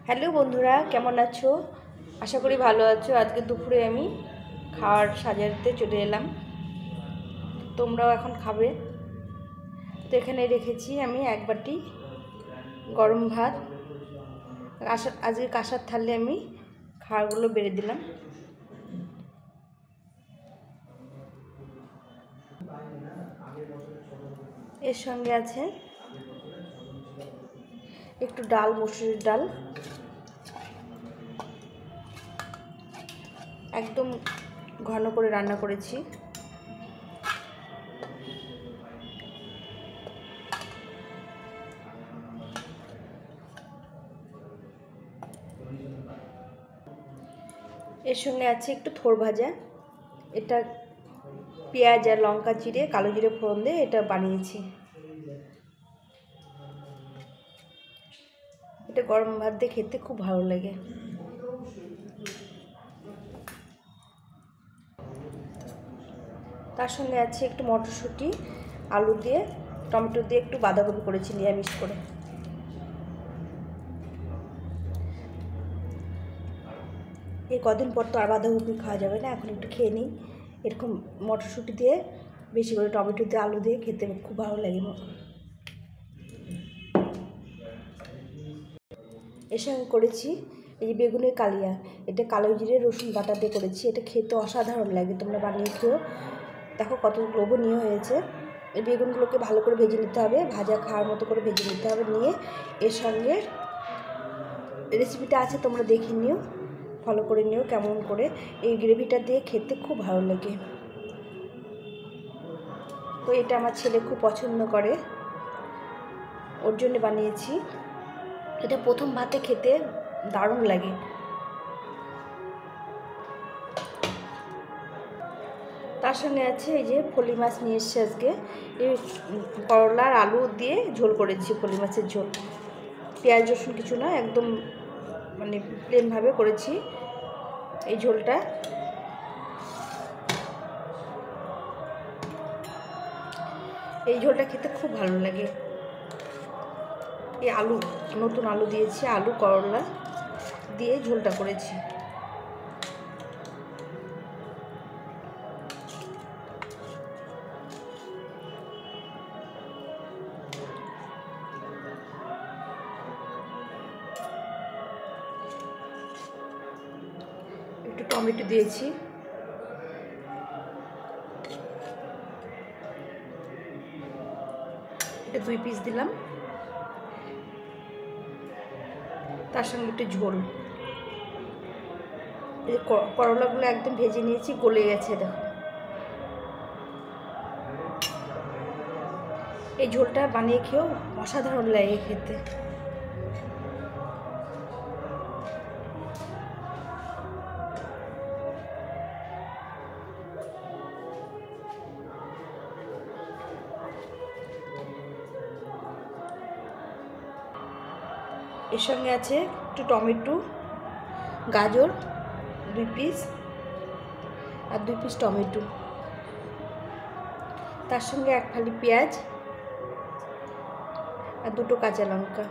Hello বন্ধুরা, কেমন আছো? আশা করি ভালো আছো। আজকে দুপুরে আমি খাওয়ার সাজাতে চলে এলাম, তোমরাও এখন খাবে। তো এখানে রেখেছি আমি এক বাটি গরম ভাত। আজকে কাঁসার থালে আমি খাওয়ারগুলো বেড়ে দিলাম। এর সঙ্গে আছে একটু ডাল, মসুরির ডাল, একদম ঘন করে রান্না করেছি। এর সঙ্গে আছে একটু থোড় ভাজা। এটা পেঁয়াজ আর লঙ্কা চিড়ে কালো জিরে ফোড়ন দিয়ে এটা বানিয়েছি। এটা গরম ভাত দিয়ে খেতে খুব ভালো লাগে। তার সঙ্গে আছে একটু মটরশুঁটি, আলু দিয়ে, টমেটো দিয়ে একটু বাঁধাকপি করেছি নিরামিষ করে। এই কদিন পর তো আর বাঁধাকপি খাওয়া যাবে না, এখন একটু খেয়ে নিই। এরকম মটরশুঁটি দিয়ে বেশি করে টমেটো দিয়ে আলু দিয়ে খেতে খুব ভালো লাগে। এর সঙ্গে করেছি এই যে বেগুনের কালিয়া। এটা কালো জিরে রসুন বাটা দিয়ে করেছি। এটা খেতে অসাধারণ লাগে, তোমরা বানিয়ে খেও। দেখো কত লোভনীয় হয়েছে। এই বেগুনগুলোকে ভালো করে ভেজে নিতে হবে, ভাজা খাওয়ার মতো করে ভেজে নিতে হবে। নিয়ে এর সঙ্গে রেসিপিটা আছে, তোমরা দেখে নিও, ফলো করে নিও কেমন করে। এই গ্রেভিটা দিয়ে খেতে খুব ভালো লাগে। তো এটা আমার ছেলে খুব পছন্দ করে, ওর জন্য বানিয়েছি। এটা প্রথম ভাতে খেতে দারুণ লাগে। তার সঙ্গে আছে এই যে ফলি মাছ নিয়ে এসছে আজকে। এই করলা আর আলু দিয়ে ঝোল করেছি, ফলি মাছের ঝোল। পেঁয়াজ রসুন কিছু না, একদম মানে প্লেনভাবে করেছি এই ঝোলটা। এই ঝোলটা খেতে খুব ভালো লাগে। এই আলু, নতুন আলু দিয়েছি, আলু করলা দিয়ে ঝোলটা করেছি। একটু টমেটো দিয়েছি। এটা 2 পিস দিলাম। তার সঙ্গে একটু ঝোল। এই করলাগুলো একদম ভেজে নিয়েছি, গলে গেছে দেখো। এই ঝোলটা বানিয়ে খেয়েও অসাধারণ লাগে খেতে। এর সঙ্গে আছে একটু টমেটো, গাজর 2 পিস আর 2 পিস টমেটো। তার সঙ্গে 1 ফালি পেঁয়াজ আর 2টো কাঁচা লঙ্কা।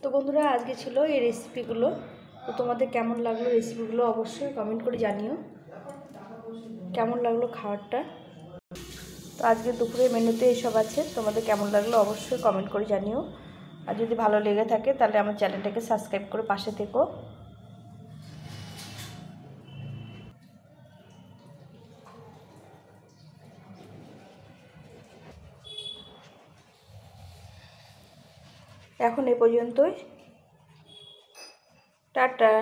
তো বন্ধুরা, আজকে ছিল এই রেসিপিগুলো। তো তোমাদের কেমন লাগলো রেসিপিগুলো অবশ্যই কমেন্ট করে জানিও কেমন লাগলো খাবারটা। তো আজকে দুপুরের মেনুতে এইসব আছে, তোমাদের কেমন লাগলো অবশ্যই কমেন্ট করে জানিও। আর যদি ভালো লেগে থাকে তাহলে আমার চ্যানেলটাকে সাবস্ক্রাইব করে পাশে থেকো। এখন এ পর্যন্তই, টাটা।